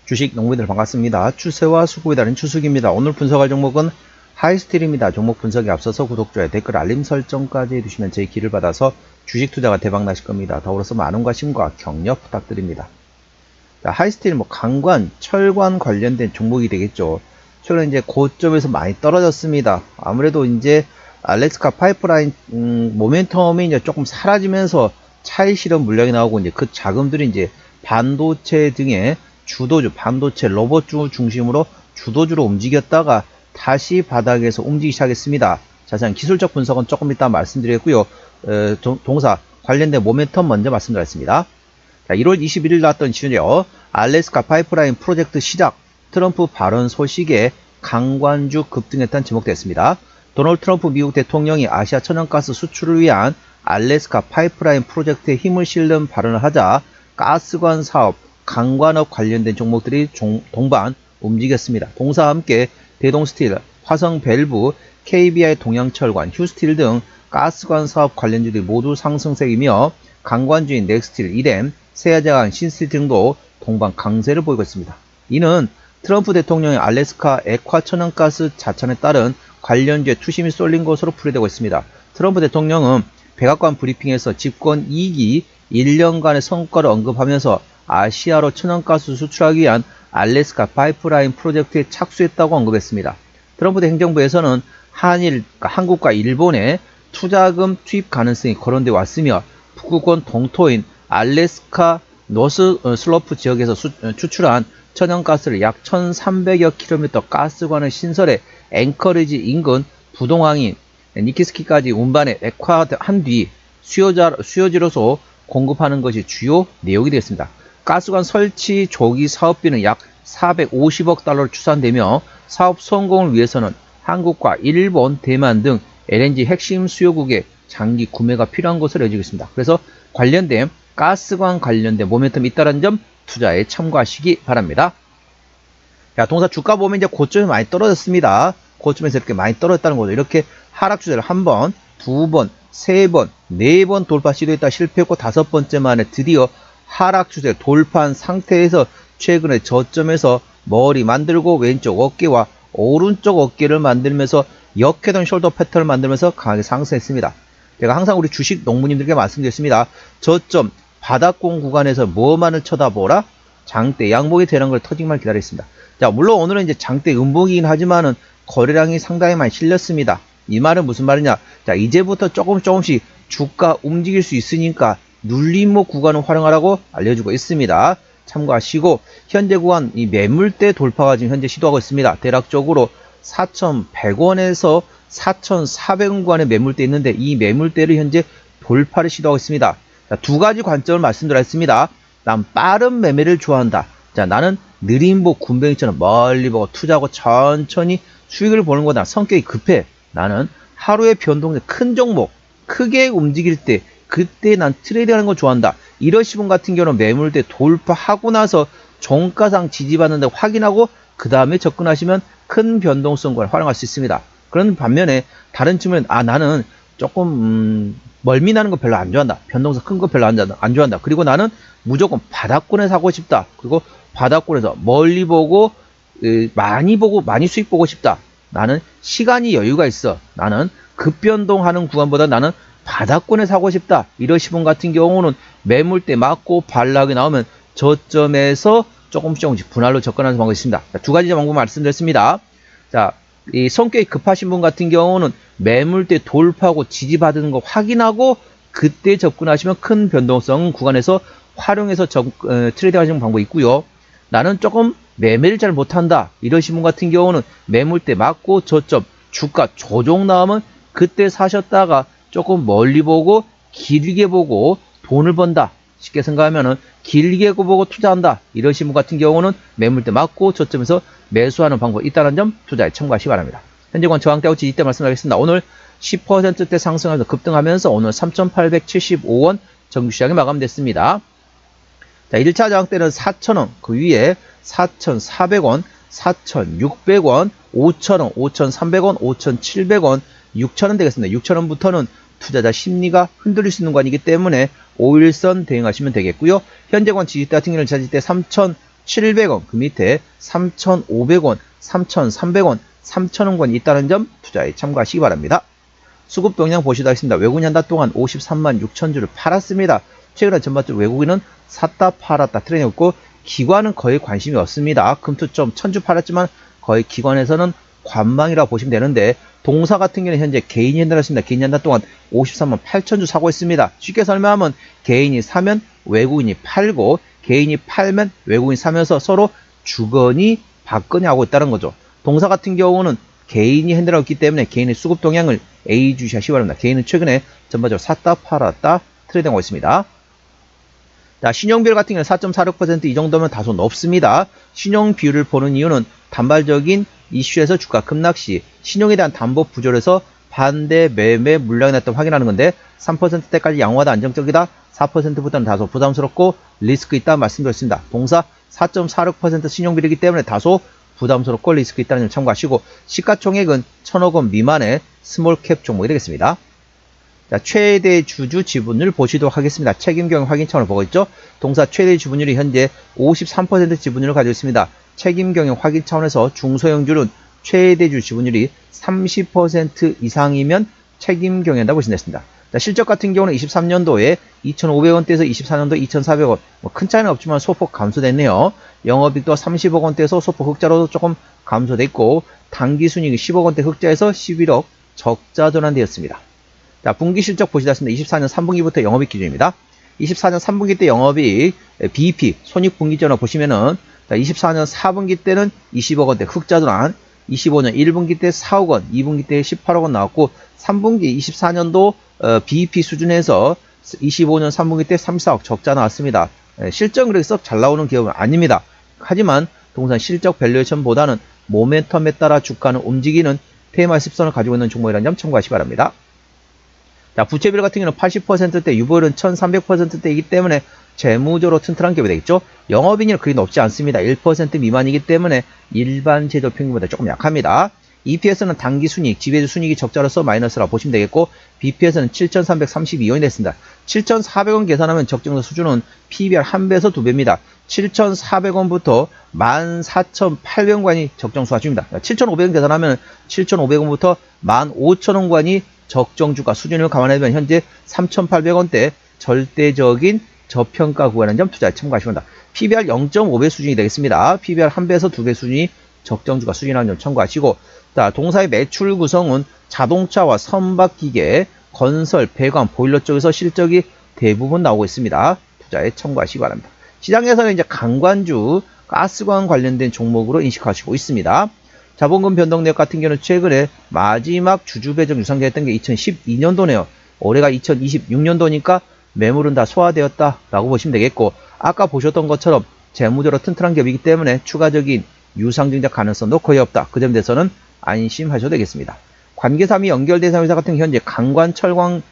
주식 농부들 반갑습니다. 추세와 수급에 따른 추석입니다. 오늘 분석할 종목은 하이스틸입니다. 종목 분석에 앞서서 구독, 좋아요, 댓글, 알림 설정까지 해주시면 제 길을 받아서 주식 투자가 대박 나실 겁니다. 더불어서 많은 관심과 격려 부탁드립니다. 자, 하이스틸 강관, 철관 관련된 종목이 되겠죠. 최근에 이제 고점에서 많이 떨어졌습니다. 아무래도 이제 알래스카 파이프라인 모멘텀이 이제 조금 사라지면서 차익 실현 물량이 나오고 이제 그 자금들이 이제 반도체 등의 주도주, 반도체 로봇주 중심으로 주도주로 움직였다가 다시 바닥에서 움직이기 시작했습니다. 자세한 기술적 분석은 조금 이따 말씀드리겠고요. 동사 관련된 모멘텀 먼저 말씀드리겠습니다. 자, 1월 21일 나왔던 시은요. 알래스카 파이프라인 프로젝트 시작, 트럼프 발언 소식에 강관주 급등했다는 제목됐습니다. 도널드 트럼프 미국 대통령이 아시아 천연가스 수출을 위한 알래스카 파이프라인 프로젝트에 힘을 실는 발언을 하자 가스관 사업, 강관업 관련된 종목들이 동반 움직였습니다. 동사와 함께 대동스틸, 화성밸브, KBI 동양철관, 휴스틸 등 가스관 사업 관련주들이 모두 상승세이며 강관주인 넥스틸, 이램, 세아자간, 신스틸 등도 동반 강세를 보이고 있습니다. 이는 트럼프 대통령의 알래스카 액화 천연가스 자찬에 따른 관련주에 투심이 쏠린 것으로 풀이되고 있습니다. 트럼프 대통령은 백악관 브리핑에서 집권 2기 1년간의 성과를 언급하면서 아시아로 천연가스 수출하기 위한 알래스카 파이프라인 프로젝트에 착수했다고 언급했습니다. 트럼프 행정부에서는 한국과 일본의 투자금 투입 가능성이 거론돼 왔으며 북극권 동토인 알래스카 노스 슬로프 지역에서 추출한 천연가스를 약 1300여 킬로미터 가스관을 신설해 앵커리지 인근 부동항인 니키스키까지 운반해 액화한 뒤 수요지로서 공급하는 것이 주요 내용이 되겠습니다. 가스관 설치 조기 사업비는 약 450억 달러로 추산되며 사업 성공을 위해서는 한국과 일본, 대만 등 LNG 핵심 수요국의 장기 구매가 필요한 것으로 여겨지고 있습니다. 그래서 관련된 가스관 관련된 모멘텀이 있다는 점 투자에 참고하시기 바랍니다. 자, 동사 주가 보면 이제 고점이 많이 떨어졌습니다. 고점에서 이렇게 많이 떨어졌다는 거죠. 이렇게 하락 추세를 한 번, 두 번, 세 번, 네 번 돌파 시도했다 실패했고 다섯 번째 만에 드디어 하락 추세를 돌파한 상태에서 최근에 저점에서 머리 만들고 왼쪽 어깨와 오른쪽 어깨를 만들면서 역회전 숄더 패턴을 만들면서 강하게 상승했습니다. 제가 항상 우리 주식 농부님들께 말씀드렸습니다. 저점 바닥권 구간에서 뭐만을 쳐다보라? 장대 양봉이 되는 걸 터지기만 기다렸습니다. 자, 물론 오늘은 이제 장대 음봉이긴 하지만은 거래량이 상당히 많이 실렸습니다. 이 말은 무슨 말이냐? 자, 이제부터 조금씩 주가 움직일 수 있으니까 눌림목 구간을 활용하라고 알려주고 있습니다. 참고하시고 현재 구간 이 매물대 돌파가 지금 현재 시도하고 있습니다. 대략적으로 4,100원에서 4,400원 구간에 매물대 있는데 이 매물대를 현재 돌파를 시도하고 있습니다. 자, 두 가지 관점을 말씀드렸습니다. 난 빠른 매매를 좋아한다. 자, 나는 느림보 군뱅이처럼 멀리 보고 투자하고 천천히 수익을 보는 거다. 성격이 급해. 나는 하루의 변동의 큰 종목 크게 움직일 때 그때 난 트레이딩하는 거 좋아한다. 이러신 분 같은 경우는 매물대 돌파하고 나서 종가상 지지받는다고 확인하고 그 다음에 접근하시면 큰 변동성을 활용할 수 있습니다. 그런 반면에 다른 측면은 나는 조금 멀미 나는 거 별로 안 좋아한다. 변동성 큰 거 별로 안 좋아한다. 그리고 나는 무조건 바닥권에 사고 싶다. 그리고 바닥권에서 멀리 보고 많이 수익 보고 싶다. 나는 시간이 여유가 있어. 나는 급변동하는 구간보다 나는 바닥권에 사고 싶다. 이러신 분 같은 경우는 매물대 맞고 반락이 나오면 저점에서 조금씩 분할로 접근하는 방법이 있습니다. 자, 두 가지 방법 말씀드렸습니다. 자, 이 성격이 급하신 분 같은 경우는 매물대 돌파하고 지지받는 거 확인하고 그때 접근하시면 큰 변동성 구간에서 활용해서 트레이딩 하시는 방법이 있고요. 나는 조금 매매를 잘 못한다. 이러신 분 같은 경우는 매물대 맞고 저점 주가 조정 나오면 그때 사셨다가 조금 멀리 보고 길게 보고 돈을 번다. 쉽게 생각하면은 길게 보고 투자한다. 이러신 분 같은 경우는 매물대 맞고 저점에서 매수하는 방법이 있다는 점 투자에 참고하시기 바랍니다. 현재권 저항대하고 지지대 말씀드리겠습니다. 오늘 10%대 상승하면서 급등하면서 오늘 3,875원 정규시장이 마감됐습니다. 자, 1차 저항대는 4,000원, 그 위에 4,400원, 4,600원, 5,000원, 5,300원, 5,700원, 6,000원 되겠습니다. 6,000원부터는 투자자 심리가 흔들릴 수 있는 관이기 때문에 5일선 대응하시면 되겠고요. 현재권 지지대 같은 경우는 지지대 700원, 그 밑에 3,500원, 3,300원, 3,000원권이 있다는 점 투자에 참고하시기 바랍니다. 수급 동향 보시다 하겠습니다. 외국인 한 달 동안 53만 6천 주를 팔았습니다. 최근에 전반적으로 외국인은 샀다 팔았다 트렌드였고 기관은 거의 관심이 없습니다. 금투점 1000주 팔았지만 거의 기관에서는 관망이라 보시면 되는데 동사 같은 경우는 현재 개인이 현달했습니다. 개인이 한 달 동안 53만 8천 주 사고 있습니다. 쉽게 설명하면 개인이 사면 외국인이 팔고 개인이 팔면 외국인이 사면서 서로 주거니 받거니 하고 있다는 거죠. 동사 같은 경우는 개인이 핸들하고 있기 때문에 개인의 수급 동향을 A 주시하시기 바랍니다. 개인은 최근에 전반적으로 샀다 팔았다 트레이딩하고 있습니다. 자, 신용 비율 같은 경우는 4.46% 이 정도면 다소 높습니다. 신용 비율을 보는 이유는 단발적인 이슈에서 주가 급락 시 신용에 대한 담보 부족에서 반대 매매 물량이 났다고 확인하는 건데 3%대까지 양호하다 안정적이다 4%보다는 다소 부담스럽고 리스크 있다 말씀드렸습니다. 동사 4.46% 신용 비율이기 때문에 다소 부담스럽고 리스크 있다는 점 참고하시고 시가총액은 1,000억 원 미만의 스몰캡 종목이 되겠습니다. 자, 최대 주주 지분율 보시도록 하겠습니다. 책임경영 확인 차원을 보고 있죠. 동사 최대 지분율이 현재 53% 지분율을 가지고 있습니다. 책임경영 확인 차원에서 중소형주는 최대주 지분율이 30% 이상이면 책임경영한다고 보시면 되겠습니다. 자, 실적 같은 경우는 23년도에 2,500원대에서 24년도에 2,400원. 큰 차이는 없지만 소폭 감소됐네요. 영업이익도 30억 원대에서 소폭 흑자로도 조금 감소됐고 당기순이익이 10억 원대 흑자에서 11억 적자 전환되었습니다. 자, 분기 실적 보시다시피 24년 3분기부터 영업이익 기준입니다. 24년 3분기 때 영업이익 BEP 손익분기점을 보시면은 24년 4분기 때는 20억 원대 흑자 전환, 25년 1분기 때 4억 원, 2분기 때 18억 원 나왔고 3분기 24년도 BEP 수준에서 25년 3분기 때 34억 적자 나왔습니다. 실적은 그렇게 썩 잘 나오는 기업은 아닙니다. 하지만 동산 실적 밸류에이션보다는 모멘텀에 따라 주가는 움직이는 테마 10선을 가지고 있는 종목이라는 점 참고하시기 바랍니다. 자, 부채비율 같은 경우는 80%대, 유보율은 1300%대이기 때문에 재무적으로 튼튼한 기업이 되겠죠. 영업이익률은 그리 높지 않습니다. 1% 미만이기 때문에 일반 제조 평균보다 조금 약합니다. EPS는 당기순이익, 지배주 순이익이 적자로서 마이너스라 보시면 되겠고 BPS는 7,332원이 됐습니다. 7,400원 계산하면 적정서 수준은 PBR 1배에서 2배입니다. 7,400원부터 14,800원관이 적정수 수준입니다. 7,500원 계산하면 7,500원부터 15,000원관이 적정주가 수준을 감안하면 현재 3,800원대 절대적인 저평가 구간인 점 투자에 참고하시기 바랍니다. PBR 0.5배 수준이 되겠습니다. PBR 1배에서 2배 수준이 적정주가 수준이라는 점 참고하시고, 자, 동사의 매출 구성은 자동차와 선박기계, 건설, 배관, 보일러 쪽에서 실적이 대부분 나오고 있습니다. 투자에 참고하시기 바랍니다. 시장에서는 이제 강관주, 가스관 관련된 종목으로 인식하시고 있습니다. 자본금 변동 내역 같은 경우는 최근에 마지막 주주 배정 유상되었던 게 2012년도네요. 올해가 2026년도니까 매물은 다 소화되었다라고 보시면 되겠고, 아까 보셨던 것처럼 재무적으로 튼튼한 기업이기 때문에 추가적인 유상증자 가능성도 거의 없다. 그 점에 대해서는 안심하셔도 되겠습니다. 관계사 및 연결대상 회사 같은 경우 현재 강관 철강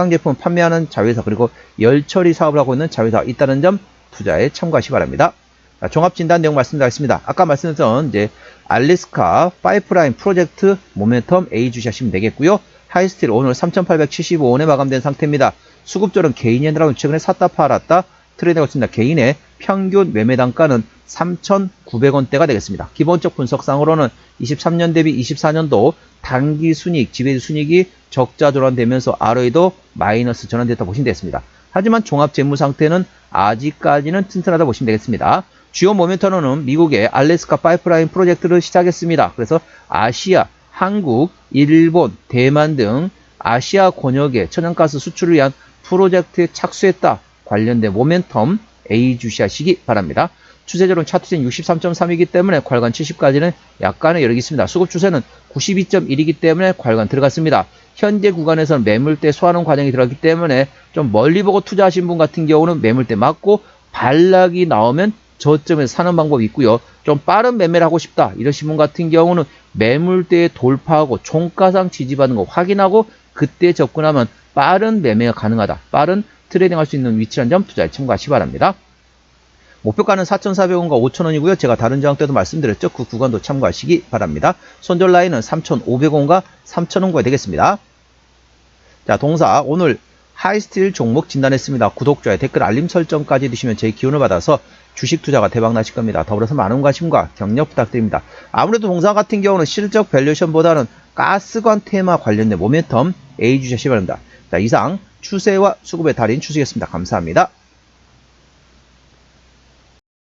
제품을 판매하는 자회사 그리고 열처리 사업을 하고 있는 자회사가 있다는 점 투자에 참고하시기 바랍니다. 자, 종합진단 내용 말씀드리겠습니다. 아까 말씀드렸던 이제 알래스카 파이프라인 프로젝트 모멘텀 A 주시하시면 되겠고요. 하이스틸 오늘 3,875원에 마감된 상태입니다. 수급절은 개인이 핸들하고 최근에 샀다 팔았다 트레이드하고 있습니다. 개인의 평균 매매 단가는 3,900원대가 되겠습니다. 기본적 분석상으로는 23년 대비 24년도 단기 순이익, 지배주 순이익이 적자 전환되면서 ROE도 마이너스 전환됐다 보시면 되겠습니다. 하지만 종합 재무 상태는 아직까지는 튼튼하다 보시면 되겠습니다. 주요 모멘텀은 미국의 알래스카 파이프라인 프로젝트를 시작했습니다. 그래서 아시아, 한국, 일본, 대만 등 아시아 권역의 천연가스 수출을 위한 프로젝트에 착수했다. 관련된 모멘텀 A 주시하시기 바랍니다. 추세적으로는 차트는 63.3이기 때문에 괄관 70까지는 약간의 여력이 있습니다. 수급 추세는 92.1이기 때문에 괄관 들어갔습니다. 현재 구간에서는 매물대 소화하는 과정이 들어갔기 때문에 좀 멀리 보고 투자하신 분 같은 경우는 매물대 맞고 반락이 나오면 저점에서 사는 방법이 있고요. 좀 빠른 매매를 하고 싶다 이러신 분 같은 경우는 매물대에 돌파하고 종가상 지지받는 거 확인하고 그때 접근하면 빠른 매매가 가능하다. 빠른 트레이딩 할 수 있는 위치란 점 투자에 참고하시기 바랍니다. 목표가는 4,400원과 5,000원이고요. 제가 다른 저항 때도 말씀드렸죠. 그 구간도 참고하시기 바랍니다. 손절 라인은 3,500원과 3,000원가 되겠습니다. 자, 동사 오늘 하이스틸 종목 진단했습니다. 구독, 좋아요, 댓글, 알림 설정까지 해주시면 제 기운을 받아서 주식 투자가 대박 나실 겁니다. 더불어서 많은 관심과 격려 부탁드립니다. 아무래도 동사 같은 경우는 실적 밸류에이션보다는 가스관 테마 관련된 모멘텀 A 주시기 바랍니다. 자, 이상 추세와 수급의 달인 추수였습니다. 감사합니다.